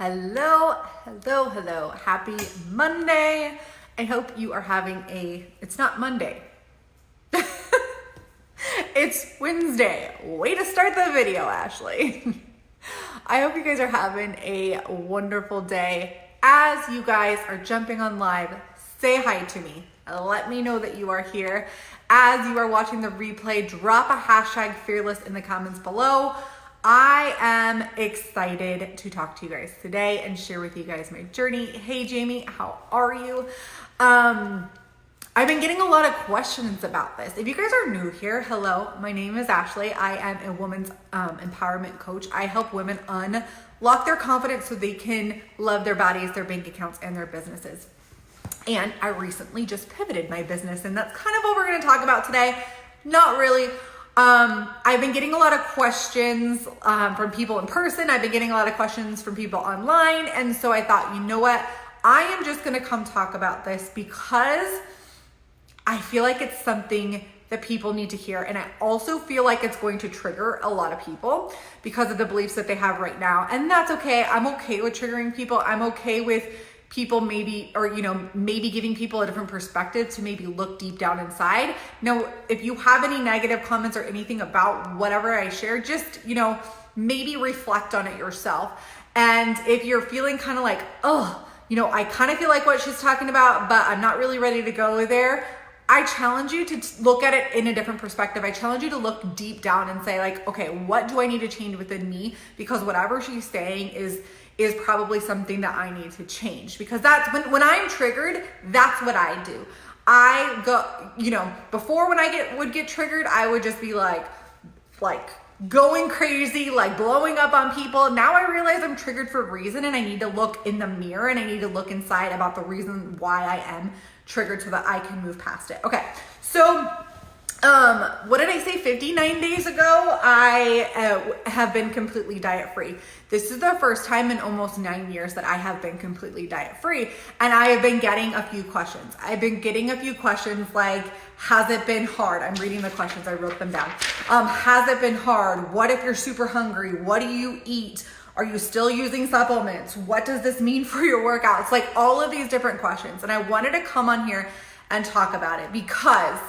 Hello, hello, hello. Happy Monday. I hope you are having it's not Monday. It's Wednesday. Way to start the video, Ashley. I hope you guys are having a wonderful day. As you guys are jumping on live, say hi to me. Let me know that you are here. As you are watching the replay, drop a hashtag fearless in the comments below. I am excited to talk to you guys today and share with you guys my journey. Hey Jamie, how are you? I've been getting a lot of questions about this. If you guys are new here, hello, my name is Ashley. I am a women's empowerment coach. I help women unlock their confidence so they can love their bodies, their bank accounts, and their businesses. And I recently just pivoted my business, and that's kind of what we're gonna talk about today. Not really. I've been getting a lot of questions from people in person. I've been getting a lot of questions from people online. And so I thought, you know what? I am just going to come talk about this because I feel like it's something that people need to hear. And I also feel like it's going to trigger a lot of people because of the beliefs that they have right now. And that's okay. I'm okay with triggering people. I'm okay with people maybe giving people a different perspective to maybe look deep down inside. Now, if you have any negative comments or anything about whatever I share, just, maybe reflect on it yourself. And if you're feeling kind of like, I kind of feel like what she's talking about, but I'm not really ready to go there, I challenge you to look at it in a different perspective. I challenge you to look deep down and say like, okay, what do I need to change within me? Because whatever she's saying is probably something that I need to change, because that's when I'm triggered, that's what I do. I go, before when I would get triggered, I would just be like going crazy, like blowing up on people. Now I realize I'm triggered for a reason, and I need to look in the mirror and I need to look inside about the reason why I am triggered so that I can move past it. Okay. So what did I say? 59 days ago, I have been completely diet free. This is the first time in almost 9 years that I have been completely diet free. And I have been getting a few questions. I've been getting a few questions like, has it been hard? I'm reading the questions. I wrote them down. Has it been hard? What if you're super hungry? What do you eat? Are you still using supplements? What does this mean for your workouts? Like all of these different questions. And I wanted to come on here and talk about it because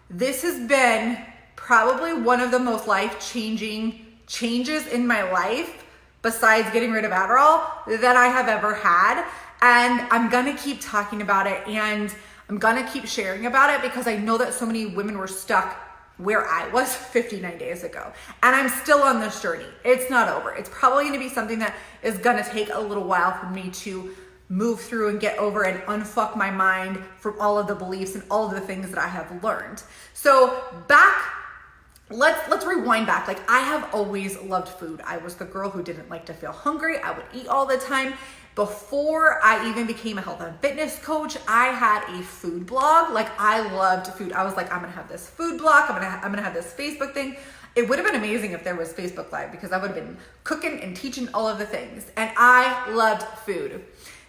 this has been probably one of the most life-changing changes in my life, besides getting rid of Adderall, that I have ever had. And I'm gonna keep talking about it, and I'm gonna keep sharing about it because I know that so many women were stuck where I was 59 days ago. And I'm still on this journey. It's not over. It's probably gonna be something that is gonna take a little while for me to move through and get over and unfuck my mind from all of the beliefs and all of the things that I have learned. So let's rewind back. Like, I have always loved food. I was the girl who didn't like to feel hungry. I would eat all the time. Before I even became a health and fitness coach, I had a food blog. Like, I loved food. I was like, I'm gonna have this food blog. I'm gonna have this Facebook thing. It would have been amazing if there was Facebook Live, because I would have been cooking and teaching all of the things. And I loved food.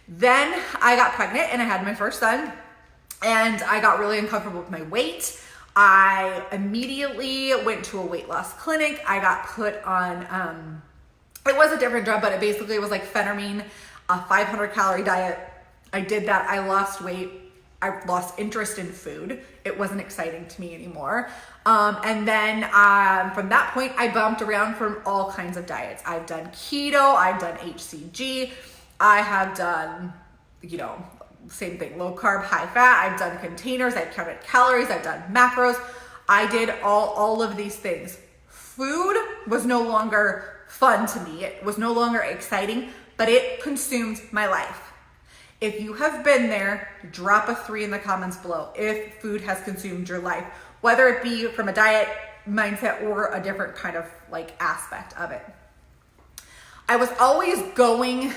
Then I got pregnant and I had my first son, and I got really uncomfortable with my weight. I immediately went to a weight loss clinic. I got put on, it was a different drug, but it basically was like phentermine, a 500 calorie diet. I did that. I lost weight. I lost interest in food. It wasn't exciting to me anymore. And then from that point, I bumped around from all kinds of diets. I've done keto. I've done HCG. I have done, same thing, low carb, high fat. I've done containers. I've counted calories. I've done macros. I did all of these things. Food was no longer fun to me. It was no longer exciting, but it consumed my life. If you have been there, drop a 3 in the comments below if food has consumed your life, whether it be from a diet mindset or a different kind of aspect of it. I was always going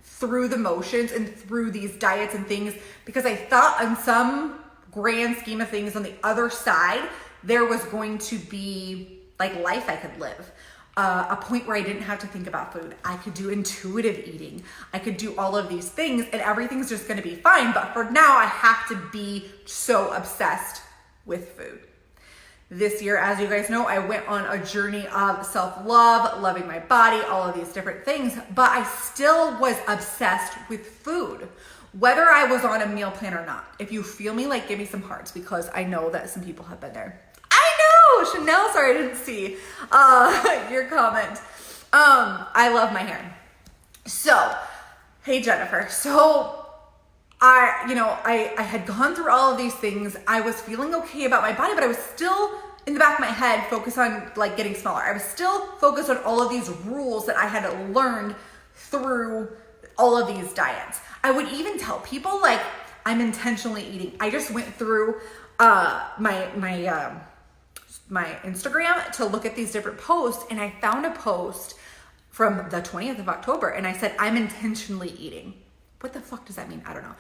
through the motions and through these diets and things because I thought on some grand scheme of things on the other side, there was going to be life I could live. A point where I didn't have to think about food. I could do intuitive eating. I could do all of these things and everything's just gonna be fine. But for now, I have to be so obsessed with food. this year. As you guys know, I went on a journey of self-love, loving my body, all of these different things, but I still was obsessed with food, whether I was on a meal plan or not. If you feel me, like, give me some hearts, because I know that some people have been there. I know, Chanel, sorry, I didn't see your comment. I love my hair. So, hey Jennifer, so I had gone through all of these things. I was feeling okay about my body, but I was still in the back of my head focused on like getting smaller. I was still focused on all of these rules that I had learned through all of these diets. I would even tell people like I'm intentionally eating. I just went through my Instagram to look at these different posts, and I found a post from the 20th of October, and I said, I'm intentionally eating. What the fuck does that mean? I don't know.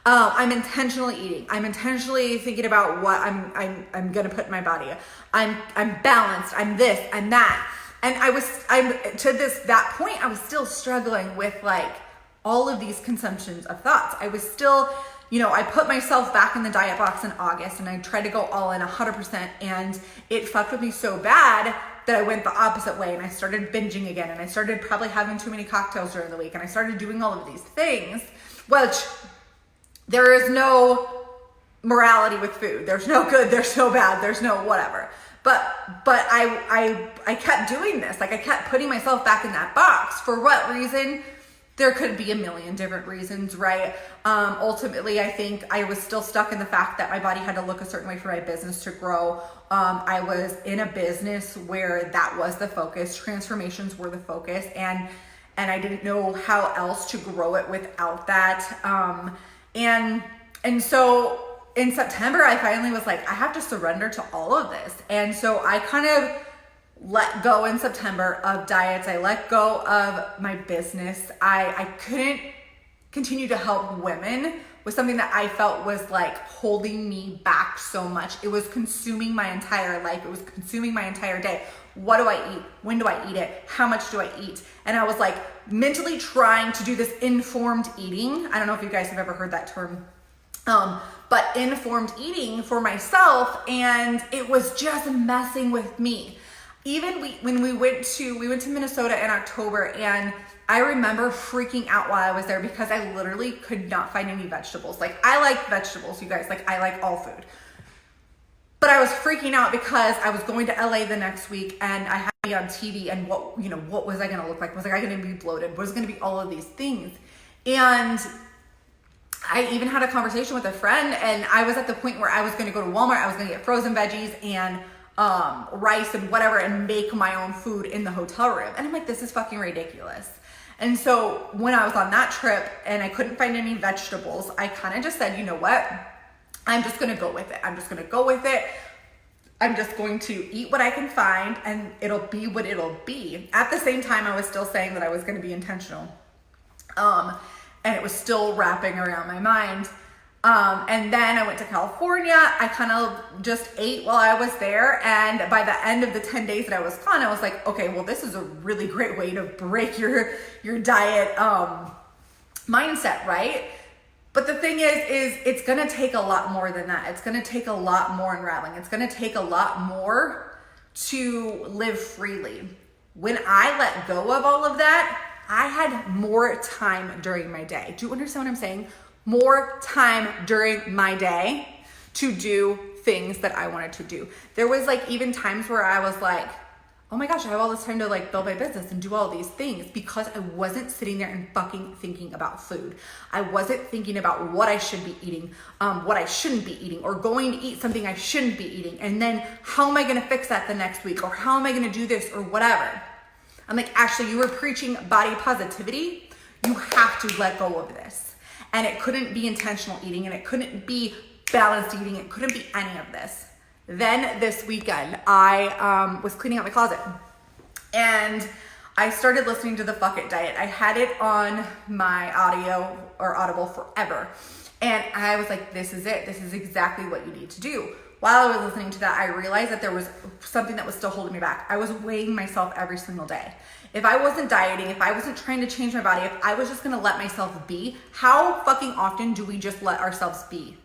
I'm intentionally eating. I'm intentionally thinking about what I'm gonna put in my body. I'm balanced. I'm this. I'm that. And I'm to that point. I was still struggling with like all of these consumptions of thoughts. I was still, I put myself back in the diet box in August, and I tried to go all in 100%, and it fucked with me so bad that I went the opposite way, and I started binging again, and I started probably having too many cocktails during the week, and I started doing all of these things, which there is no morality with food. There's no good, there's no bad, there's no whatever. But I kept doing this. Like I kept putting myself back in that box. For what reason? There could be a million different reasons, right? Ultimately, I think I was still stuck in the fact that my body had to look a certain way for my business to grow. I was in a business where that was the focus. Transformations were the focus, and I didn't know how else to grow it without that. And so in September, I finally was like, I have to surrender to all of this. And so I kind of let go in September of diets. I let go of my business. I couldn't continue to help women with something that I felt was like holding me back so much. It was consuming my entire life. It was consuming my entire day. What do I eat? When do I eat it? How much do I eat? And I was like mentally trying to do this informed eating. I don't know if you guys have ever heard that term. But informed eating for myself, and it was just messing with me. Even when we went to Minnesota in October, and I remember freaking out while I was there because I literally could not find any vegetables. Like I like vegetables, you guys, like I like all food. But I was freaking out because I was going to LA the next week, and I had to be on TV, and what was I going to look like? Was I going to be bloated? Was going to be all of these things? And I even had a conversation with a friend, and I was at the point where I was going to go to Walmart. I was going to get frozen veggies and rice and whatever, and make my own food in the hotel room. And I'm like, this is fucking ridiculous. And so when I was on that trip and I couldn't find any vegetables, I kind of just said, you know what? I'm just going to go with it. I'm just going to go with it. I'm just going to eat what I can find, and it'll be what it'll be. At the same time, I was still saying that I was going to be intentional. And it was still wrapping around my mind. And then I went to California. I kind of just ate while I was there. And by the end of the 10 days that I was gone, I was like, okay, well, this is a really great way to break your diet mindset, right? But the thing is it's going to take a lot more than that. It's going to take a lot more unraveling. It's going to take a lot more to live freely. When I let go of all of that, I had more time during my day. Do you understand what I'm saying? More time during my day to do things that I wanted to do. There was like even times where I was like, oh my gosh, I have all this time to like build my business and do all these things, because I wasn't sitting there and fucking thinking about food. I wasn't thinking about what I should be eating, what I shouldn't be eating, or going to eat something I shouldn't be eating. And then how am I going to fix that the next week? Or how am I going to do this or whatever? I'm like, Ashley, you were preaching body positivity. You have to let go of this. And it couldn't be intentional eating, and it couldn't be balanced eating. It couldn't be any of this. Then this weekend, I was cleaning out my closet, and I started listening to the Fuck It Diet. I had it on my audio or Audible forever. And I was like, this is it. This is exactly what you need to do. While I was listening to that, I realized that there was something that was still holding me back. I was weighing myself every single day. If I wasn't dieting, if I wasn't trying to change my body, if I was just gonna let myself be, how fucking often do we just let ourselves be?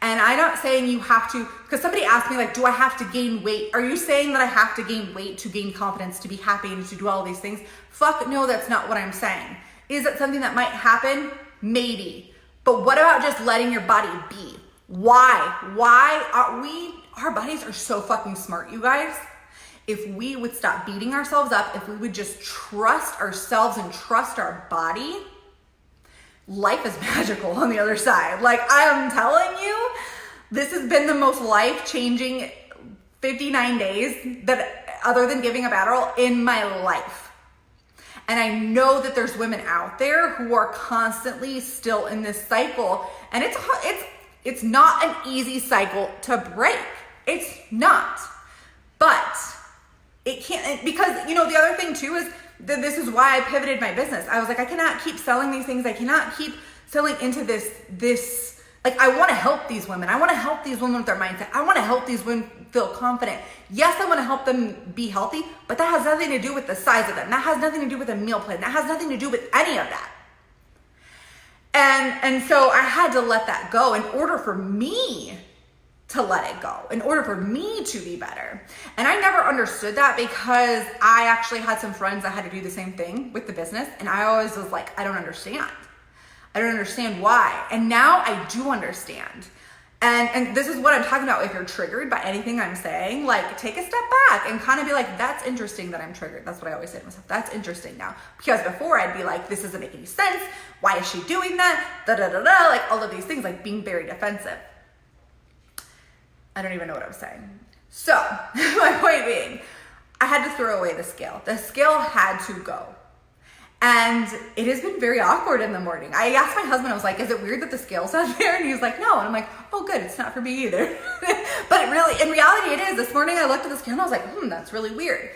And I'm not saying you have to, because somebody asked me, like, do I have to gain weight? Are you saying that I have to gain weight to gain confidence, to be happy, and to do all these things? Fuck no, that's not what I'm saying. Is it something that might happen? Maybe. But what about just letting your body be? Why are we, our bodies are so fucking smart, you guys. If we would stop beating ourselves up, if we would just trust ourselves and trust our body, life is magical on the other side. Like, I am telling you, this has been the most life-changing 59 days that, other than giving up Adderall, in my life. And I know that there's women out there who are constantly still in this cycle, and it's not an easy cycle to break. It's not. But it can't, because, you know, the other thing too is that this is why I pivoted my business. I was like, I cannot keep selling these things. I cannot keep selling into this, like, I want to help these women. I want to help these women with their mindset. I want to help these women feel confident. Yes, I want to help them be healthy, but that has nothing to do with the size of them. That has nothing to do with a meal plan. That has nothing to do with any of that. And so I had to let that go in order for me to let it go, in order for me to be better. And I never understood that, because I actually had some friends that had to do the same thing with the business. And I always was like, I don't understand. I don't understand why. And now I do understand. And this is what I'm talking about. If you're triggered by anything I'm saying, like, take a step back and kind of be like, that's interesting that I'm triggered. That's what I always say to myself. That's interesting now. Because before I'd be like, this doesn't make any sense. Why is she doing that? Da da da da. Like, all of these things, like being very defensive. I don't even know what I was saying. So my point being, I had to throw away the scale. The scale had to go. And it has been very awkward in the morning. I asked my husband, I was like, is it weird that the scale's not there? And he was like, no. And I'm like, oh, good. It's not for me either. But it really, in reality, it is. This morning I looked at the scale and I was like, that's really weird.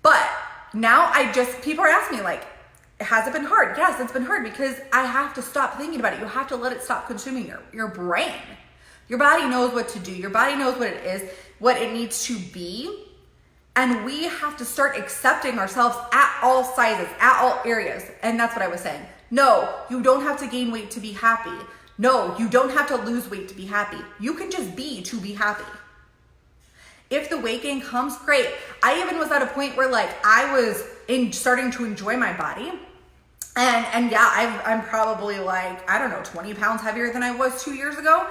But now people are asking me, like, has it been hard? Yes, it's been hard, because I have to stop thinking about it. You have to let it stop consuming your brain. Your body knows what to do. Your body knows what it is, what it needs to be. And we have to start accepting ourselves at all sizes, at all areas. And that's what I was saying. No, you don't have to gain weight to be happy. No, you don't have to lose weight to be happy. You can just be to be happy. If the weight gain comes, great. I even was at a point where, like, I was starting to enjoy my body. And yeah, I'm probably, like, I don't know, 20 pounds heavier than I was 2 years ago.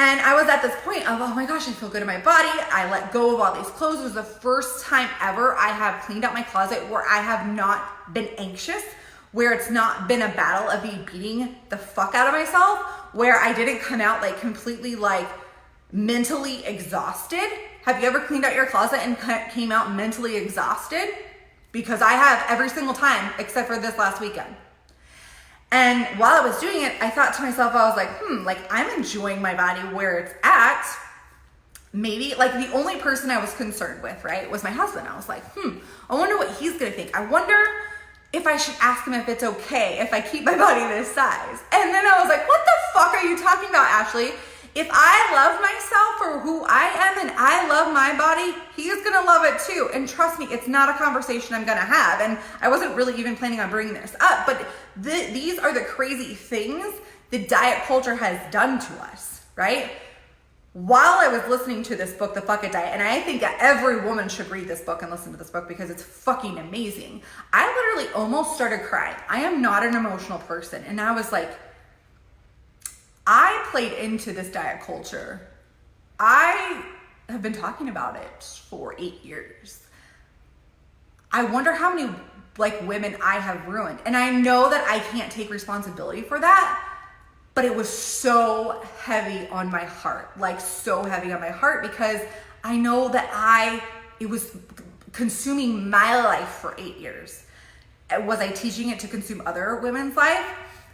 And I was at this point of, oh my gosh, I feel good in my body. I let go of all these clothes. It was the first time ever I have cleaned out my closet where I have not been anxious, where it's not been a battle of me beating the fuck out of myself, where I didn't come out like completely like mentally exhausted. Have you ever cleaned out your closet and came out mentally exhausted? Because I have every single time except for this last weekend. And while I was doing it, I thought to myself, I was like, like, I'm enjoying my body where it's at. Maybe, like, the only person I was concerned with, right, was my husband. I was like, I wonder what he's gonna think. I wonder if I should ask him if it's okay if I keep my body this size. And then I was like, what the fuck are you talking about, Ashley? If I love myself for who I am and I love my body, he is gonna love it too. And trust me, it's not a conversation I'm gonna have. And I wasn't really even planning on bringing this up, but these are the crazy things the diet culture has done to us, right? While I was listening to this book, The Fuck It Diet, and I think that every woman should read this book and listen to this book because it's fucking amazing. I literally almost started crying. I am not an emotional person. And I was like, I played into this diet culture. I have been talking about it for 8 years. I wonder how many like women I have ruined. And I know that I can't take responsibility for that, but it was so heavy on my heart, like so heavy on my heart, because I know that it was consuming my life for 8 years. Was I teaching it to consume other women's life?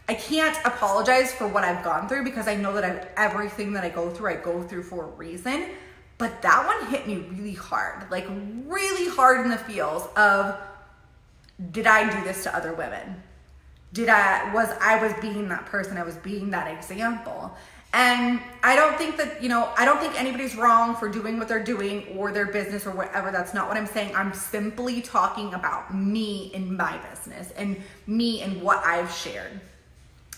I can't apologize for what I've gone through because I know that everything that I go through for a reason. But that one hit me really hard, like really hard in the feels of, did I do this to other women? I was being that person, I was being that example. And I don't think that, I don't think anybody's wrong for doing what they're doing or their business or whatever. That's not what I'm saying. I'm simply talking about me and my business and me and what I've shared.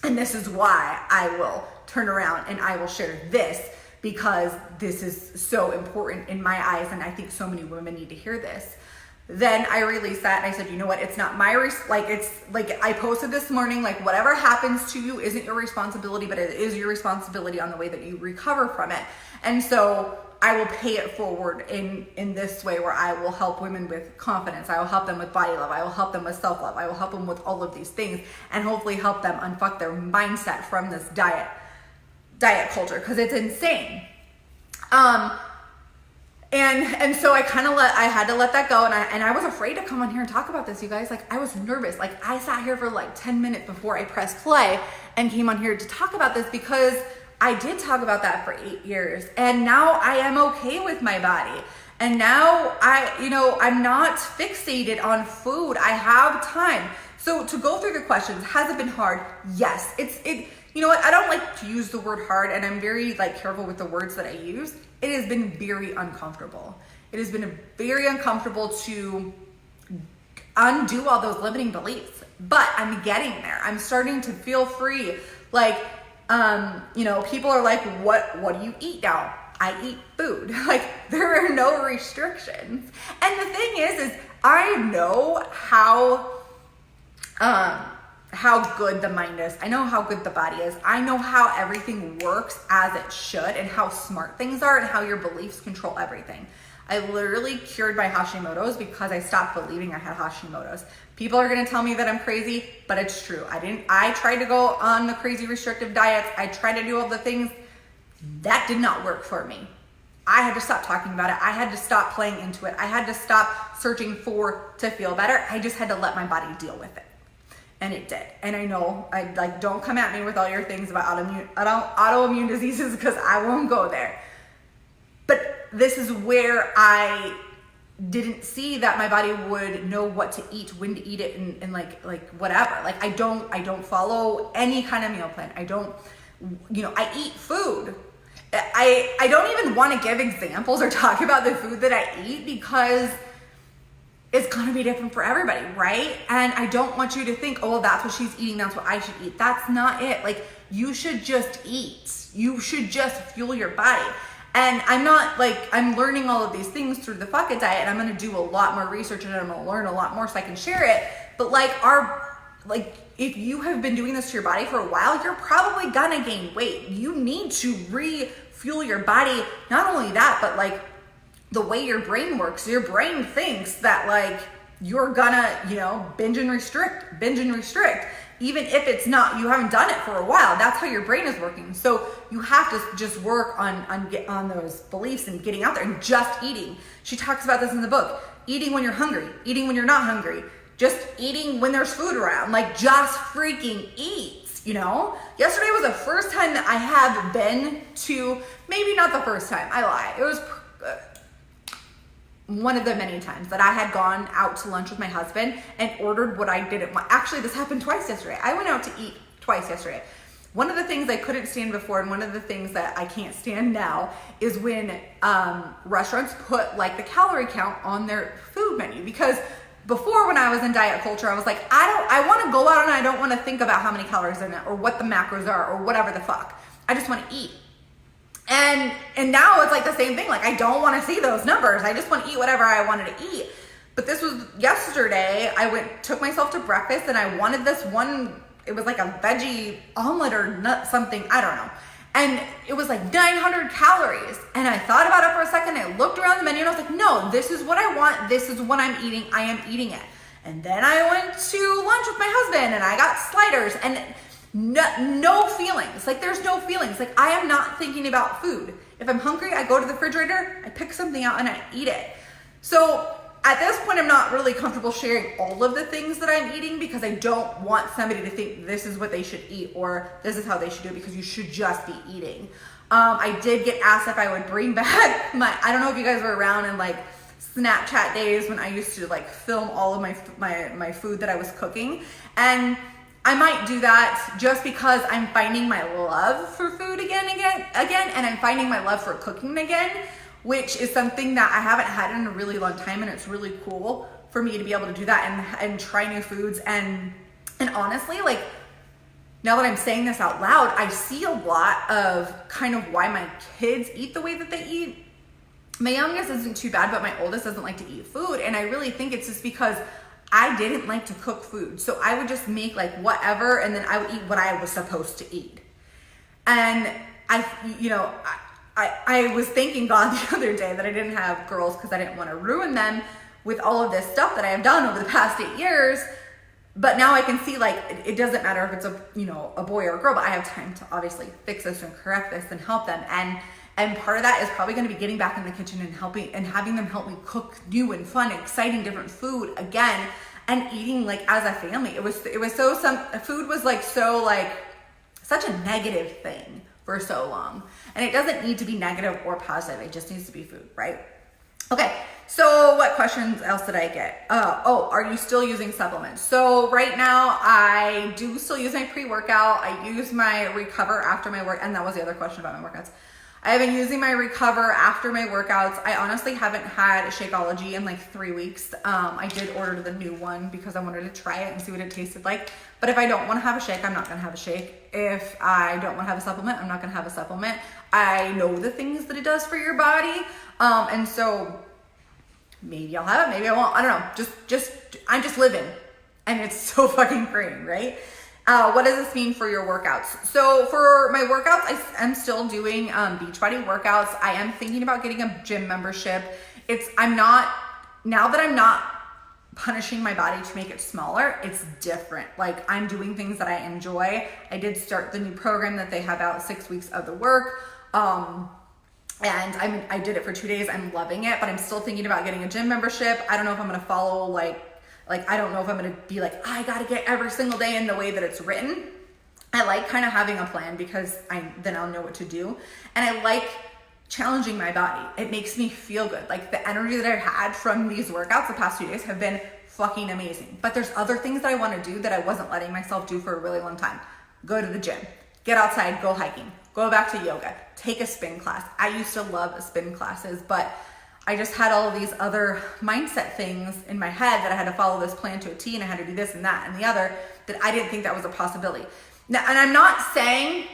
And this is why I will turn around and I will share this, because this is so important in my eyes, and I think so many women need to hear this. Then I released that and I said, you know what, it's not my, it's like I posted this morning, like whatever happens to you isn't your responsibility, but it is your responsibility on the way that you recover from it. And so I will pay it forward in this way, where I will help women with confidence. I will help them with body love. I will help them with self-love. I will help them with all of these things, and hopefully help them unfuck their mindset from this diet culture, because it's insane. And so I had to let that go. And I was afraid to come on here and talk about this, you guys. Like, I was nervous. Like, I sat here for like 10 minutes before I pressed play and came on here to talk about this, because I did talk about that for 8 years. And now I am okay with my body. And now I'm not fixated on food. I have time. So to go through the questions, has it been hard? Yes. You know what? I don't like to use the word hard, and I'm very careful with the words that I use. It has been very uncomfortable. It has been very uncomfortable to undo all those limiting beliefs, but I'm getting there. I'm starting to feel free. People are like, what do you eat now? I eat food. There are no restrictions. And the thing is I know how good the mind is. I know how good the body is. I know how everything works as it should, and how smart things are, and how your beliefs control everything. I literally cured my Hashimoto's because I stopped believing I had Hashimoto's. People are going to tell me that I'm crazy, but it's true. I tried to go on the crazy restrictive diets. I tried to do all the things. That did not work for me. I had to stop talking about it. I had to stop playing into it. I had to stop searching to feel better. I just had to let my body deal with it. And it did. And I know, don't come at me with all your things about autoimmune diseases, because I won't go there. But this is where I didn't see that my body would know what to eat, when to eat it, and whatever. I don't follow any kind of meal plan. I eat food. I don't even want to give examples or talk about the food that I eat, because it's going to be different for everybody, right? And I don't want you to think, oh, well, that's what she's eating, that's what I should eat. That's not it. You should just eat. You should just fuel your body. And I'm learning all of these things through the Fuck It diet, and I'm going to do a lot more research, and I'm going to learn a lot more so I can share it. But if you have been doing this to your body for a while, you're probably going to gain weight. You need to refuel your body. Not only that, but the way your brain works. Your brain thinks that you're gonna, binge and restrict, even if it's not, you haven't done it for a while. That's how your brain is working. So you have to just work on those beliefs and getting out there and just eating. She talks about this in the book. Eating when you're hungry, eating when you're not hungry, just eating when there's food around, just freaking eat. Yesterday was the first time that I have been to, maybe not the first time, I lie. It was one of the many times that I had gone out to lunch with my husband and ordered what I didn't want. Actually, this happened twice yesterday. I went out to eat twice yesterday. One of the things I couldn't stand before, and one of the things that I can't stand now, is when restaurants put the calorie count on their food menu. Because before, when I was in diet culture, I was like, I want to go out and I don't want to think about how many calories in it, or what the macros are, or whatever the fuck. I just want to eat. And now it's the same thing. I don't want to see those numbers. I just want to eat whatever I wanted to eat. But this was yesterday. I took myself to breakfast, and I wanted this one. It was a veggie omelet or nut something. I don't know. And it was 900 calories. And I thought about it for a second. I looked around the menu and I was like, no, this is what I want. This is what I'm eating. I am eating it. And then I went to lunch with my husband, and I got sliders, and no feelings. There's no feelings. I am not thinking about food. If I'm hungry, I go to the refrigerator, I pick something out, and I eat it. So at this point, I'm not really comfortable sharing all of the things that I'm eating, because I don't want somebody to think this is what they should eat, or this is how they should do it, because you should just be eating. I did get asked if I would bring back I don't know if you guys were around in Snapchat days when I used to film all of my food that I was cooking. And I might do that just because I'm finding my love for food again, and I'm finding my love for cooking again, which is something that I haven't had in a really long time, and it's really cool for me to be able to do that and try new foods. And honestly, now that I'm saying this out loud, I see a lot of kind of why my kids eat the way that they eat. My youngest isn't too bad, but my oldest doesn't like to eat food. And I really think it's just because I didn't like to cook food. So I would just make like whatever, and then I would eat what I was supposed to eat. And I was thanking God the other day that I didn't have girls because I didn't want to ruin them with all of this stuff that I have done over the past 8 years. But now I can see, like, it doesn't matter if it's a boy or a girl, but I have time to obviously fix this and correct this and help them. And part of that is probably going to be getting back in the kitchen and helping and having them help me cook new and fun, exciting, different food again, and eating like as a family. Food was like so like such a negative thing for so long, and it doesn't need to be negative or positive. It just needs to be food, right? Okay, so what questions else did I get? Are you still using supplements? So right now I do still use my pre-workout. I use my Recover after my work, and that was the other question about my workouts. I've been using my Recover after my workouts. I honestly haven't had Shakeology in like 3 weeks. I did order the new one because I wanted to try it and see what it tasted like. But if I don't want to have a shake, I'm not going to have a shake. If I don't want to have a supplement, I'm not going to have a supplement. I know the things that it does for your body. And so maybe I'll have it, maybe I won't. I don't know. I'm just living. And it's so fucking great, right? What does this mean for your workouts? So for my workouts, I'm still doing Beachbody workouts. I am thinking about getting a gym membership. Now that I'm not punishing my body to make it smaller, it's different. Like, I'm doing things that I enjoy. I did start the new program that they have out, 6 weeks of the work. And I did it for 2 days. I'm loving it, but I'm still thinking about getting a gym membership. I don't know if I'm going to follow I don't know if I'm going to be like, I got to get every single day in the way that it's written. I like kind of having a plan because then I'll know what to do. And I like challenging my body. It makes me feel good. Like, the energy that I've had from these workouts the past 2 days have been fucking amazing. But there's other things that I want to do that I wasn't letting myself do for a really long time. Go to the gym, get outside, go hiking, go back to yoga, take a spin class. I used to love spin classes, but I just had all of these other mindset things in my head that I had to follow this plan to a T, and I had to do this and that and the other, that I didn't think that was a possibility. Now, and I'm not saying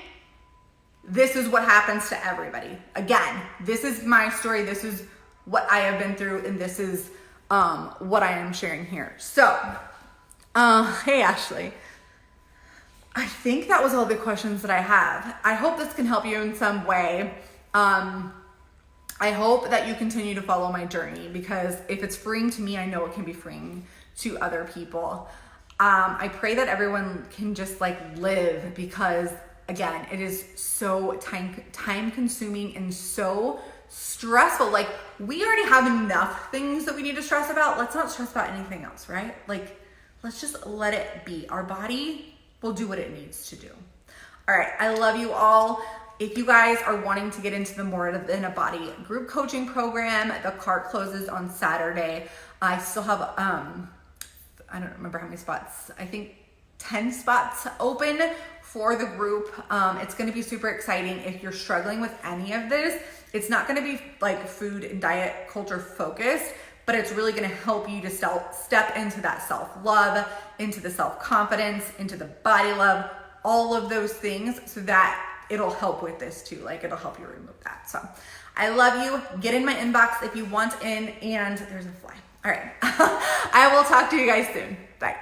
this is what happens to everybody. Again, this is my story. This is what I have been through, and this is what I am sharing here. So, hey, Ashley. I think that was all the questions that I have. I hope this can help you in some way. I hope that you continue to follow my journey, because if it's freeing to me, I know it can be freeing to other people. I pray that everyone can just like live, because again, it is so time consuming and so stressful. Like, we already have enough things that we need to stress about. Let's not stress about anything else, right? Like, let's just let it be. Our body will do what it needs to do. All right. I love you all. If you guys are wanting to get into the More Than a Body group coaching program, the cart closes on Saturday. I still have, I don't remember how many spots. I think 10 spots open for the group. It's going to be super exciting. If you're struggling with any of this, it's not going to be like food and diet culture focused, but it's really going to help you to step into that self-love, into the self-confidence, into the body love, all of those things, so that it'll help with this too. Like, it'll help you remove that. So I love you. Get in my inbox if you want in, and there's a fly. All right. I will talk to you guys soon. Bye.